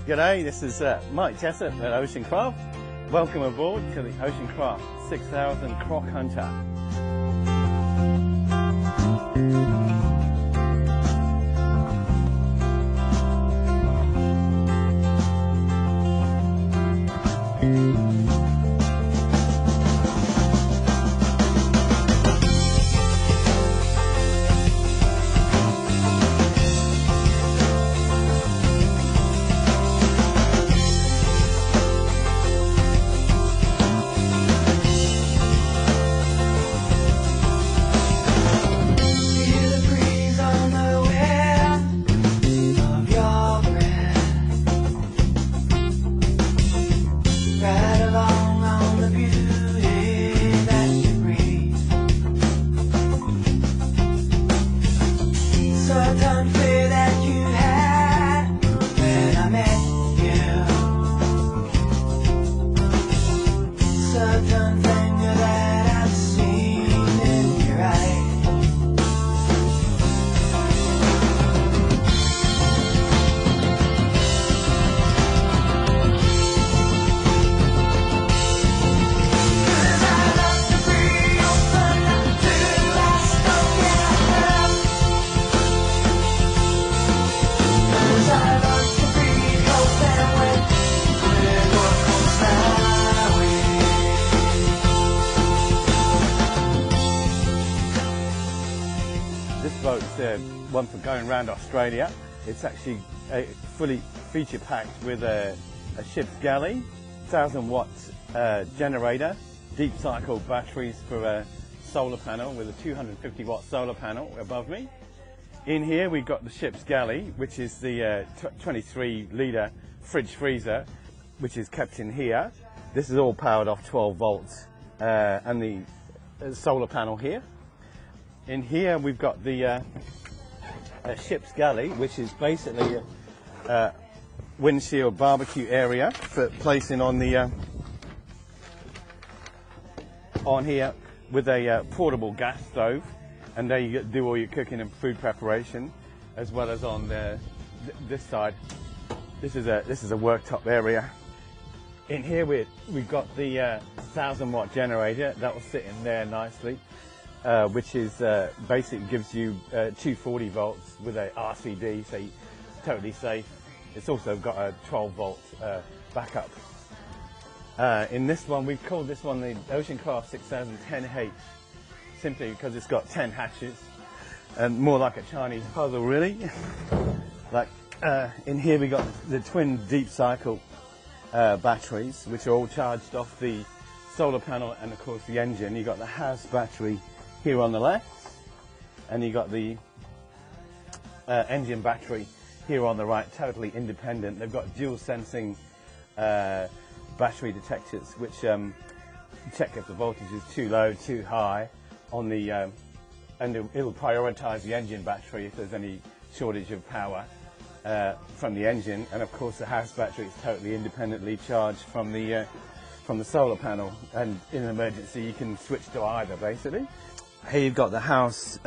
G'day, this is Mike Jessup at Ocean Craft. Welcome aboard to the Ocean Craft 6000 Croc Hunter. This boat's one for going around Australia. It's actually fully feature packed with a ship's galley, 1000-watt generator, deep cycle batteries for a solar panel with a 250-watt solar panel above me. In here we've got the ship's galley, which is the 23-litre fridge freezer, which is kept in here. This is all powered off 12 volts and the solar panel here. In here we've got the ship's galley, which is basically a windshield barbecue area for placing on the on here with a portable gas stove, and there you do all your cooking and food preparation, as well as on this side. This is a worktop area. In here we've got the 1000-watt generator that will sit in there nicely. Which is basically gives you 240 volts with a RCD, so totally safe. It's also got a 12-volt backup. In this one, we've called this one the Ocean Craft 6000 10H, simply because it's got 10 hatches, and more like a Chinese puzzle, really. Like in here, we got the twin deep cycle batteries, which are all charged off the solar panel and, of course, the engine. You got the house battery here on the left, and you got the engine battery here on the right, totally independent. They've got dual sensing battery detectors, which check if the voltage is too low, too high on the, and it'll prioritize the engine battery if there's any shortage of power from the engine. And of course the house battery is totally independently charged from the solar panel, and in an emergency you can switch to either, basically. Here you've got the house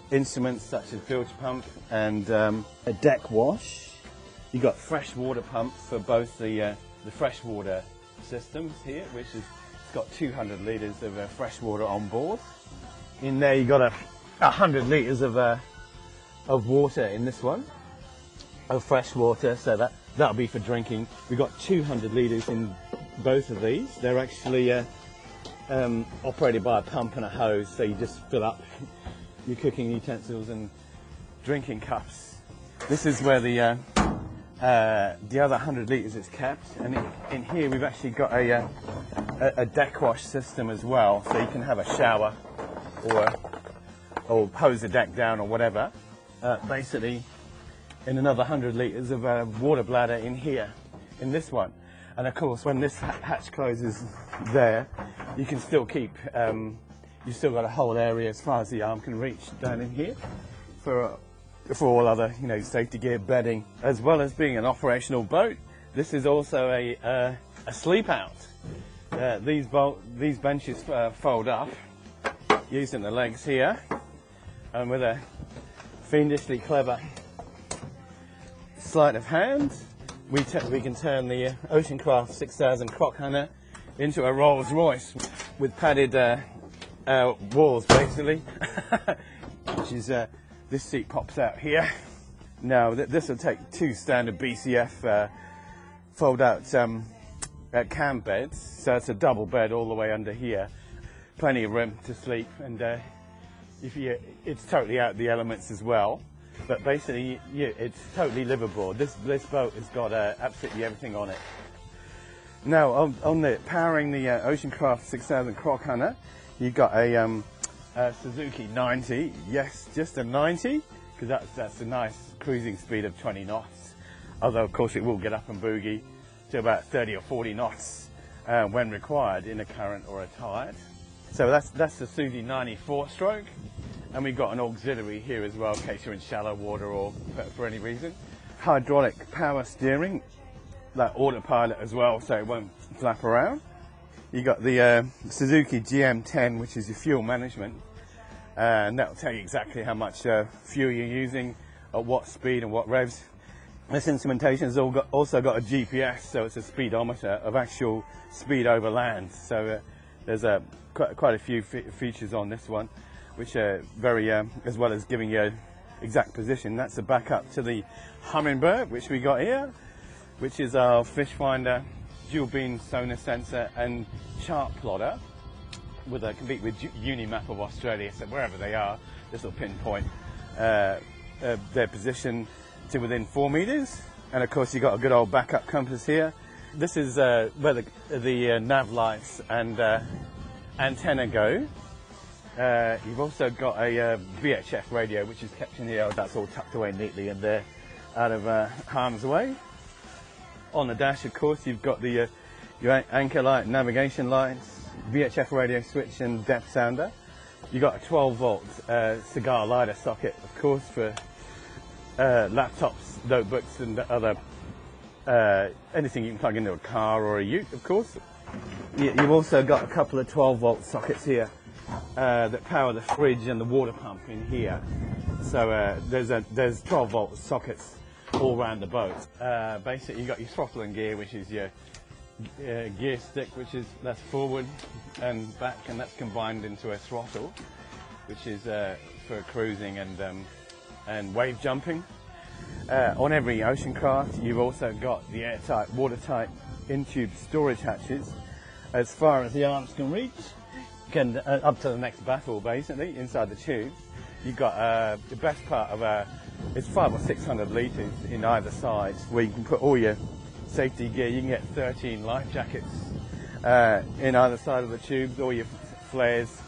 instruments such as bilge pump and a deck wash. You've got fresh water pump for both the freshwater systems here, which is it's got 200 litres of fresh water on board. In there you've got 100 litres of water in this one, of fresh water, so that'll be for drinking. We've got 200 litres in both of these. They're actually operated by a pump and a hose, so you just fill up your cooking utensils and drinking cups. This is where the other 100 litres is kept, and in here we've actually got a deck wash system as well, so you can have a shower or hose the deck down or whatever. Basically, in another 100 litres of water bladder in here, in this one. And of course, when this hatch closes there, you can still keep, you've still got a whole area as far as the arm can reach down in here for all other, safety gear, bedding. As well as being an operational boat, this is also a sleep out. These benches fold up using the legs here, and with a fiendishly clever sleight of hand, we can turn the Oceancraft 6000 Croc Hunter into a Rolls Royce with padded walls, basically. Which is this seat pops out here. Now this will take 2 standard BCF fold-out cam beds, so it's a double bed all the way under here. Plenty of room to sleep, and it's totally out of the elements as well. But basically, it's totally livable. This boat has got absolutely everything on it. Now, on the powering the Oceancraft 6000 Croc Hunter, you've got a Suzuki 90. Yes, just a 90, because that's a nice cruising speed of 20 knots. Although, of course, it will get up and boogie to about 30 or 40 knots when required in a current or a tide. So that's the Suzuki 90 4-stroke. And we've got an auxiliary here as well, in case you're in shallow water or for any reason. Hydraulic power steering, like autopilot as well, so it won't flap around. You got the Suzuki GM10, which is your fuel management, and that'll tell you exactly how much fuel you're using, at what speed and what revs. This instrumentation has also got a GPS, so it's a speedometer of actual speed over land. So there's quite a few features on this one, which are very, as well as giving you exact position. That's a backup to the Hummingbird, which we got here, which is our fish finder, dual beam sonar sensor and chart plotter, compete with Unimap of Australia. So wherever they are, this will pinpoint their position to within 4 meters. And of course, you've got a good old backup compass here. This is where the nav lights and antenna go. You've also got a VHF radio, which is kept in here. That's all tucked away neatly in there, out of harm's way. On the dash, of course, you've got your anchor light, navigation lights, VHF radio switch and depth sounder. You've got a 12-volt cigar lighter socket, of course, for laptops, notebooks and other anything you can plug into a car or a ute, of course. You've also got a couple of 12-volt sockets here that power the fridge and the water pump in here. So there's 12-volt sockets all around the boat. Basically, you've got your throttle and gear, which is your gear stick, that's forward and back, and that's combined into a throttle, which is for cruising and wave jumping. On every Oceancraft, you've also got the airtight, watertight in-tube storage hatches as far as the arms can reach, up to the next baffle, basically, inside the tube. You've got the best part of it's 500 or 600 litres in either side, where you can put all your safety gear. You can get 13 life jackets in either side of the tubes, all your flares,